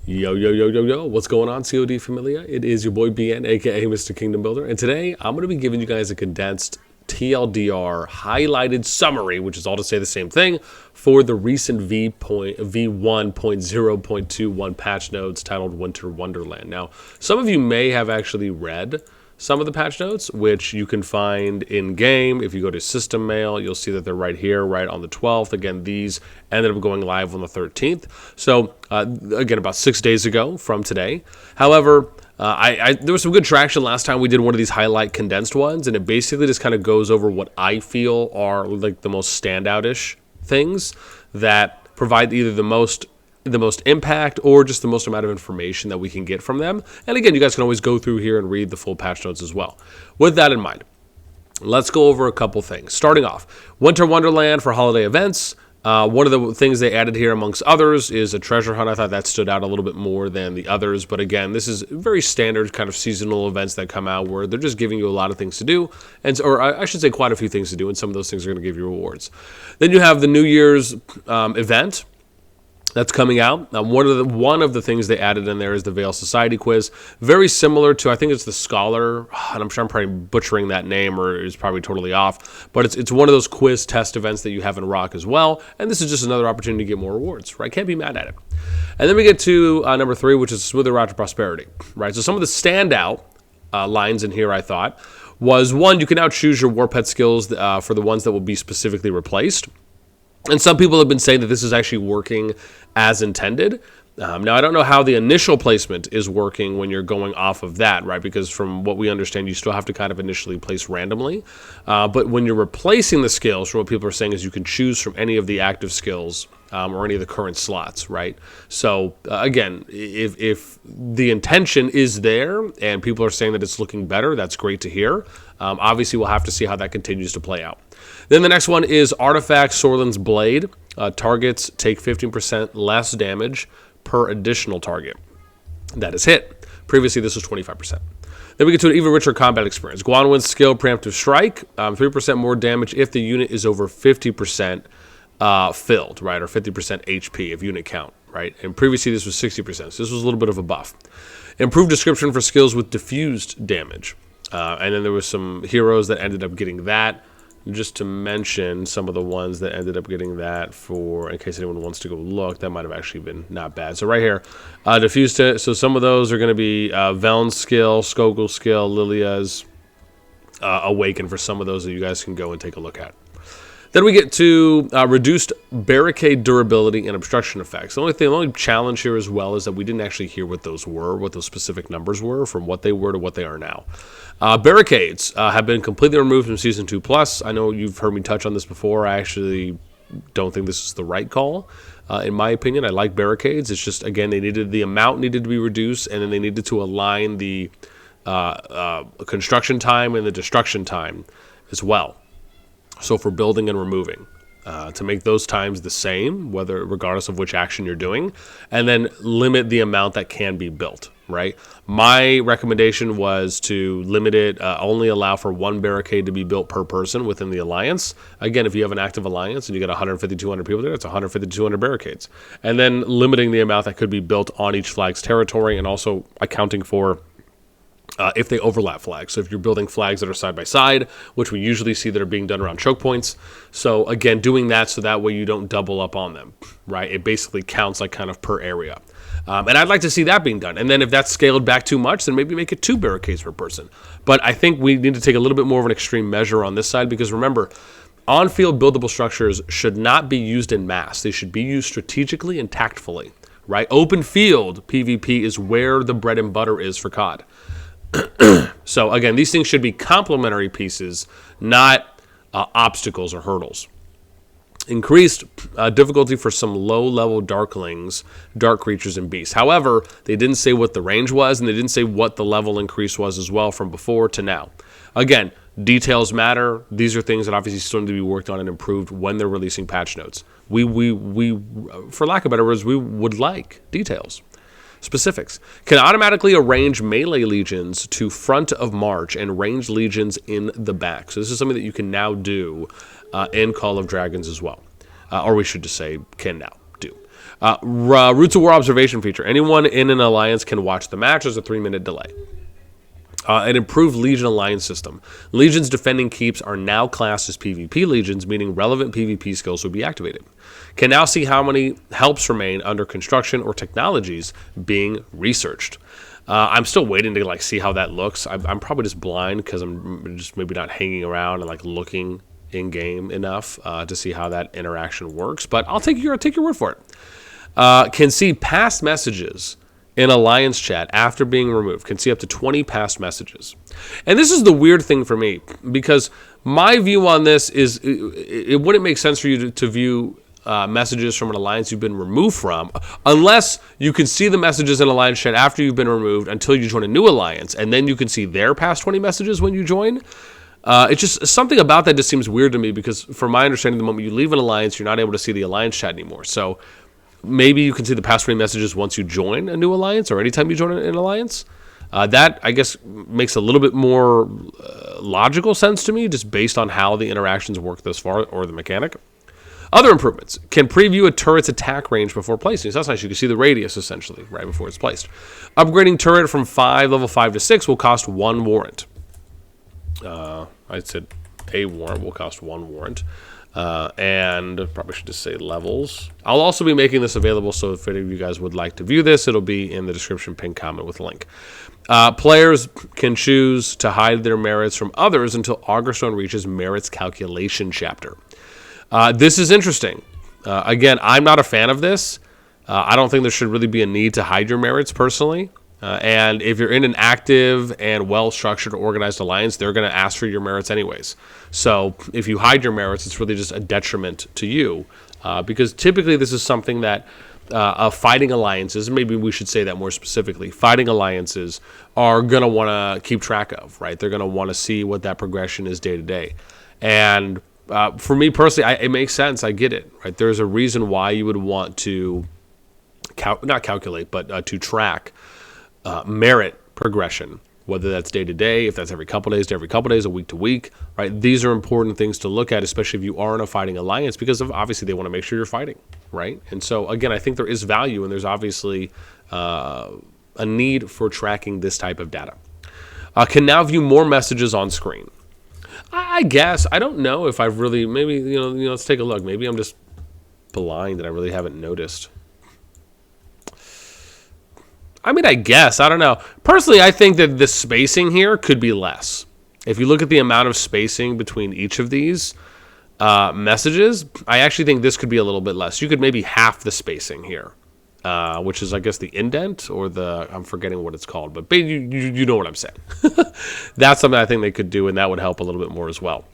Yo, yo, yo, yo, yo, what's going on, CoD Familia? It is your boy BN, aka Mr. Kingdom Builder, and today I'm going to be giving you guys a condensed TLDR highlighted summary, which is all to say the same thing, for the recent V1.0.21 patch notes titled Winter Wonderland. Now, some of you may have actually read some of the patch notes, which you can find in-game. If you go to System Mail, you'll see that they're right here, right on the 12th. Again, these ended up going live on the 13th. So, again, about 6 days ago from today. However, there was some good traction last time we did one of these highlight condensed ones, and it basically just kind of goes over what I feel are like the most standout-ish things that provide either the most impact or just the most amount of information that we can get from them. And again, you guys can always go through here and read the full patch notes as well. With that in mind, let's go over a couple things. Starting off, Winter Wonderland for holiday events. One of the things they added here, amongst others, is a treasure hunt. I thought that stood out a little bit more than the others. But again, this is very standard kind of seasonal events that come out where they're just giving you a lot of things to do. Or I should say quite a few things to do, and some of those things are going to give you rewards. Then you have the New Year's event that's coming out. One of the things they added in there is the Veil Society quiz. Very similar to, I think it's the Scholar, and I'm sure I'm probably butchering that name or is probably totally off, but it's one of those quiz test events that you have in Rock as well, and this is just another opportunity to get more rewards, right? Can't be mad at it. And then we get to number 3, which is Smoother Route to Prosperity, right? So some of the standout lines in here, I thought, was one, you can now choose your War Pet skills for the ones that will be specifically replaced. And some people have been saying that this is actually working as intended. Now, I don't know how the initial placement is working when you're going off of that, right? Because from what we understand, you still have to kind of initially place randomly. But when you're replacing the skills, from what people are saying, is you can choose from any of the active skills or any of the current slots, right? So, again, if the intention is there and people are saying that it's looking better, that's great to hear. Obviously, we'll have to see how that continues to play out. Then the next one is Artifact Sorlin's Blade. Targets take 15% less damage per additional target that is hit. Previously, this was 25%. Then we get to an even richer combat experience. Guanwin's skill, Preemptive Strike, 3% more damage if the unit is over 50% filled, right, or 50% HP of unit count, right? And previously, this was 60%, so this was a little bit of a buff. Improved description for skills with diffused damage. And then there was some heroes that ended up getting that. Just to mention some of the ones that ended up getting that for, in case anyone wants to go look, that might have actually been not bad. So right here, diffused. So some of those are going to be Veln's skill, Skogel's skill, Lilia's Awaken for some of those that you guys can go and take a look at. Then we get to reduced barricade durability and obstruction effects. The only challenge here as well is that we didn't actually hear what those were, what those specific numbers were, from what they were to what they are now. Barricades have been completely removed from Season 2+. I know you've heard me touch on this before. I actually don't think this is the right call. In my opinion, I like barricades. It's just, again, the amount needed to be reduced, and then they needed to align the construction time and the destruction time as well. So for building and removing, to make those times the same, regardless of which action you're doing, and then limit the amount that can be built, right? My recommendation was to limit it, only allow for 1 barricade to be built per person within the alliance. Again, if you have an active alliance and you got 150, 200 people there, it's 150, 200 barricades. And then limiting the amount that could be built on each flag's territory, and also accounting for if they overlap flags. So if you're building flags that are side by side, which we usually see that are being done around choke points. So again, doing that so that way you don't double up on them, right? It basically counts like kind of per area. And I'd like to see that being done. And then if that's scaled back too much, then maybe make it 2 barricades per person. But I think we need to take a little bit more of an extreme measure on this side, because remember, on-field buildable structures should not be used in mass. They should be used strategically and tactfully, right? Open field PvP is where the bread and butter is for COD. So again, these things should be complementary pieces, not obstacles or hurdles. Increased difficulty for some low-level darklings, dark creatures, and beasts. However, they didn't say what the range was, and they didn't say what the level increase was as well from before to now. Again, details matter. These are things that obviously still need to be worked on and improved when they're releasing patch notes. We for lack of better words, we would like details. Specifics. Can automatically arrange melee legions to front of march and ranged legions in the back. So this is something that you can now do in Call of Dragons as well. Or we should just say can now do. Roots of War observation feature. Anyone in an alliance can watch the match. There's a 3-minute delay. An improved Legion alliance system. Legions defending keeps are now classed as PvP legions, meaning relevant PvP skills will be activated. Can now see how many helps remain under construction or technologies being researched. I'm still waiting to like see how that looks. I'm probably just blind because I'm just maybe not hanging around and like looking in game enough to see how that interaction works. But I'll take your word for it. Can see past messages in Alliance chat after being removed. Can see up to 20 past messages. And this is the weird thing for me, because my view on this is it wouldn't make sense for you to view messages from an alliance you've been removed from, unless you can see the messages in Alliance chat after you've been removed until you join a new alliance, and then you can see their past 20 messages when you join. It's just something about that just seems weird to me, because from my understanding, the moment you leave an alliance, you're not able to see the Alliance chat anymore. So maybe you can see the past 20 messages once you join a new alliance, or anytime you join an alliance. That, I guess, makes a little bit more logical sense to me, just based on how the interactions work thus far, or the mechanic. Other improvements. Can preview a turret's attack range before placing. So that's nice. You can see the radius, essentially, right before it's placed. Upgrading turret from level 5 to 6 will cost 1 warrant. I said a warrant will cost 1 warrant. And probably should just say levels. I'll also be making this available, so if any of you guys would like to view this, it'll be in the description, pinned comment with a link. Players can choose to hide their merits from others until Augerstone reaches merits calculation chapter. This is interesting. Again, I'm not a fan of this. I don't think there should really be a need to hide your merits personally. And if you're in an active and well-structured, organized alliance, they're going to ask for your merits anyways. So if you hide your merits, it's really just a detriment to you. Because typically this is something that fighting alliances, maybe we should say that more specifically, fighting alliances are going to want to keep track of, right? They're going to want to see what that progression is day to day. And for me personally, it makes sense. I get it, right? There's a reason why you would want to not calculate, but to track merit progression, whether that's day to day, if that's every couple days to every couple days, a week to week, right? These are important things to look at, especially if you are in a fighting alliance, because obviously they want to make sure you're fighting, right? And so again, I think there is value, and there's obviously a need for tracking this type of data. Can now view more messages on screen. I guess. I don't know if I've really, maybe, you know, let's take a look. Maybe I'm just blind and I really haven't noticed. I mean, I guess. I don't know. Personally, I think that the spacing here could be less. If you look at the amount of spacing between each of these messages, I actually think this could be a little bit less. You could maybe half the spacing here, which is, I guess, the indent, or I'm forgetting what it's called, but you know what I'm saying. That's something I think they could do, and that would help a little bit more as well.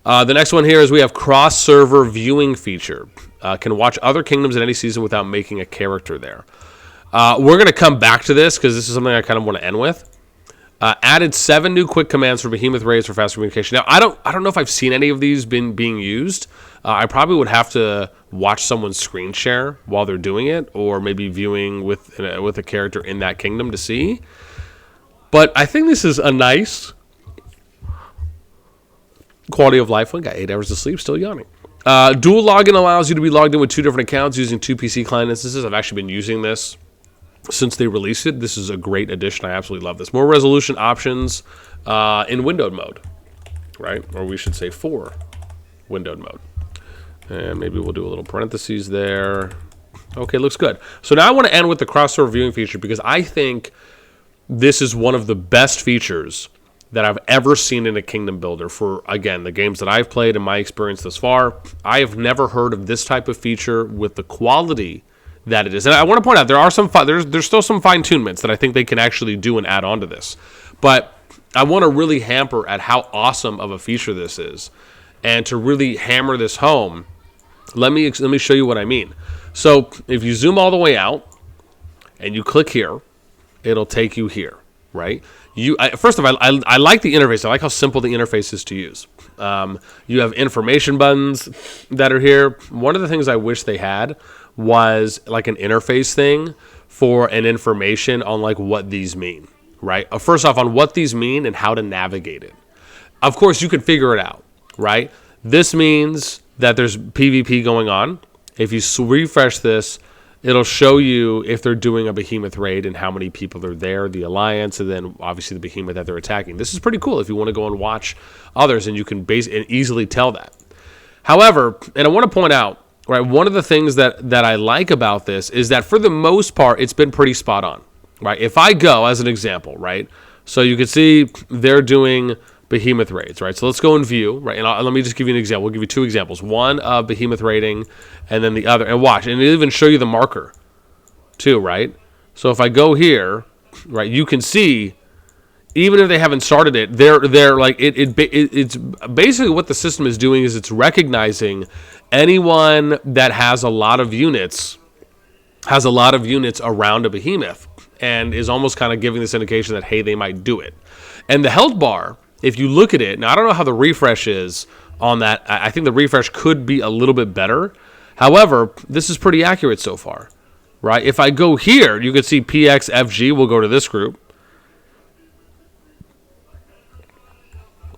The next one here is we have cross-server viewing feature. Can watch other kingdoms in any season without making a character there. We're going to come back to this because this is something I kind of want to end with. Added 7 new quick commands for behemoth raids for faster communication. Now, I don't know if I've seen any of these being used. I probably would have to watch someone screen share while they're doing it, or maybe viewing with a character in that kingdom to see. But I think this is a nice quality of life one. Got 8 hours of sleep, still yawning. Dual login allows you to be logged in with 2 different accounts using 2 PC client instances. I've actually been using this since they released it. This is a great addition. I absolutely love this. More resolution options in windowed mode, right? Or we should say for windowed mode. And maybe we'll do a little parentheses there. Okay, looks good. So now I want to end with the cross-server viewing feature, because I think this is one of the best features that I've ever seen in a kingdom builder. For, again, the games that I've played and my experience thus far, I have never heard of this type of feature with the quality that it is. And I want to point out, there are there's still some fine-tunements that I think they can actually do and add on to this. But I want to really hamper at how awesome of a feature this is. And to really hammer this home, let me show you what I mean. So if you zoom all the way out and you click here, it'll take you here, right? First of all, I like the interface. I like how simple the interface is to use. You have information buttons that are here. One of the things I wish they had was like an interface thing for an information on like what these mean, right? First off, on what these mean and how to navigate it. Of course, you can figure it out, right? This means that there's PvP going on, if you refresh this, it'll show you if they're doing a behemoth raid and how many people are there, the alliance, and then obviously the behemoth that they're attacking. This is pretty cool if you want to go and watch others, and you can easily tell that. However, and I want to point out, right, one of the things that I like about this is that for the most part, it's been pretty spot on, right? If I go, as an example, right, so you can see they're doing behemoth raids, right? So let's go and view, right? And let me just give you an example. We'll give you two examples. One of behemoth raiding, and then the other. And watch, and it'll even show you the marker, too, right? So if I go here, right, you can see, even if they haven't started it, they're like it's basically what the system is doing is it's recognizing anyone that has a lot of units around a behemoth, and is almost kind of giving this indication that, hey, they might do it. And the health bar, if you look at it, now I don't know how the refresh is on that. I think the refresh could be a little bit better. However, this is pretty accurate so far, right? If I go here, you can see PXFG will go to this group.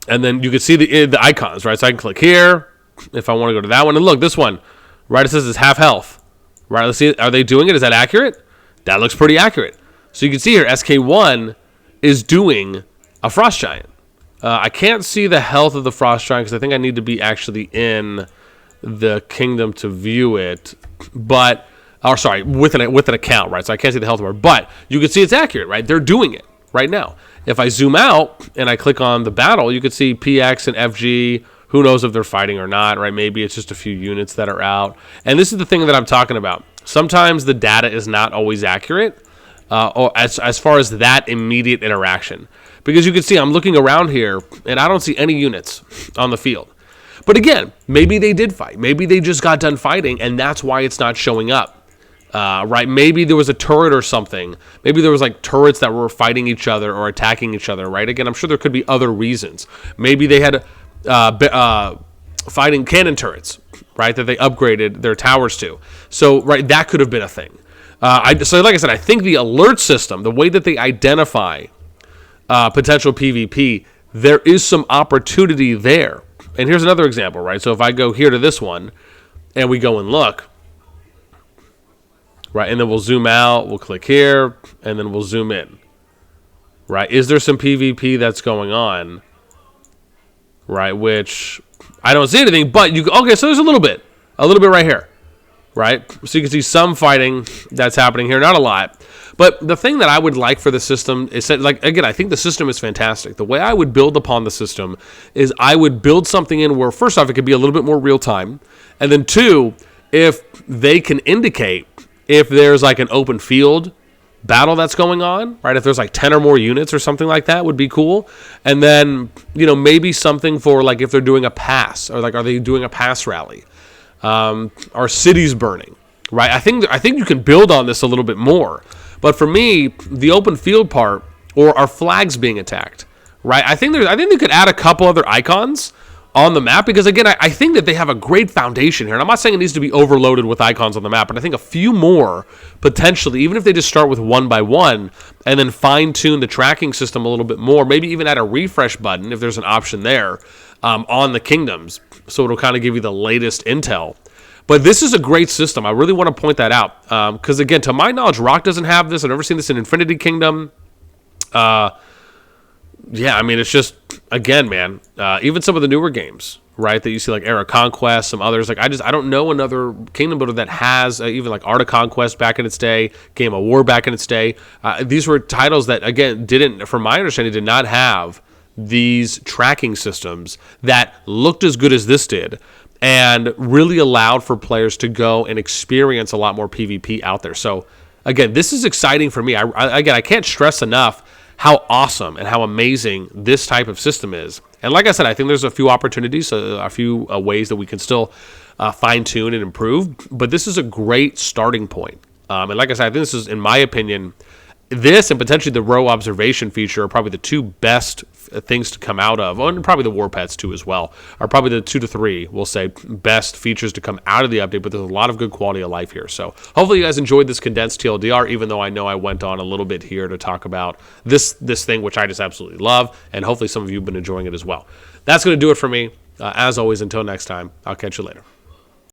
And then you can see the icons, right? So I can click here if I want to go to that one. And look, this one, right, it says it's half health. Right, let's see, are they doing it? Is that accurate? That looks pretty accurate. So you can see here, SK1 is doing a Frost Giant. I can't see the health of the Frost Giant because I think I need to be actually in the kingdom to view it. But, or sorry, with an account, right? So I can't see the health bar. But you can see it's accurate, right? They're doing it right now. If I zoom out and I click on the battle, you can see PX and FG. Who knows if they're fighting or not, right? Maybe it's just a few units that are out. And this is the thing that I'm talking about. Sometimes the data is not always accurate or as far as that immediate interaction. Because you can see I'm looking around here, and I don't see any units on the field. But again, maybe they did fight. Maybe they just got done fighting, and that's why it's not showing up. Right? Maybe there was a turret or something. Maybe there was like turrets that were fighting each other or attacking each other, right? Again, I'm sure there could be other reasons. Maybe they had fighting cannon turrets, right, that they upgraded their towers to. So, right, that could have been a thing. So, like I said, I think the alert system, the way that they identify potential PvP, there is some opportunity there. And here's another example, right? So if I go here to this one, and we go and look, right, and then we'll zoom out, we'll click here, and then we'll zoom in, right? Is there some PvP that's going on? Right, which I don't see anything, but okay, so there's a little bit right here, right? So you can see some fighting that's happening here, not a lot. But the thing that I would like for the system is that, like, again, I think the system is fantastic. The way I would build upon the system is I would build something in where, first off, it could be a little bit more real time, and then two, if they can indicate if there's like an open field battle that's going on, right? If there's like 10 or more units or something like that would be cool. And then, maybe something for like if they're doing a pass, or like, are they doing a pass rally? Are cities burning, right? I think you can build on this a little bit more. But for me, the open field part, or are flags being attacked, right? I think they could add a couple other icons on the map, because again, I think that they have a great foundation here. And I'm not saying it needs to be overloaded with icons on the map, but I think a few more potentially, even if they just start with one by one and then fine tune the tracking system a little bit more, maybe even add a refresh button if there's an option there on the kingdoms. So it'll kind of give you the latest intel. But this is a great system. I really want to point that out. Because again, to my knowledge, Rock doesn't have this. I've never seen this in Infinity Kingdom. Yeah, I mean, it's just, again, man, even some of the newer games, right, that you see, like Era Conquest, some others, like, I don't know another kingdom builder that has, even like Art of Conquest back in its day, Game of War back in its day. These were titles that, again, from my understanding, did not have these tracking systems that looked as good as this did, and really allowed for players to go and experience a lot more PvP out there. So, again, this is exciting for me. I can't stress enough how awesome and how amazing this type of system is. And like I said, I think there's a few opportunities, a few ways that we can still fine-tune and improve. But this is a great starting point. And like I said, I think this is, in my opinion, this and potentially the row observation feature are probably the two best things to come out of, and probably the war pets too as well, are probably the 2 to 3, we'll say, best features to come out of the update. But there's a lot of good quality of life here. So hopefully you guys enjoyed this condensed TLDR, even though I know I went on a little bit here to talk about this thing, which I just absolutely love, and hopefully some of you have been enjoying it as well. That's going to do it for me. As always, until next time, I'll catch you later.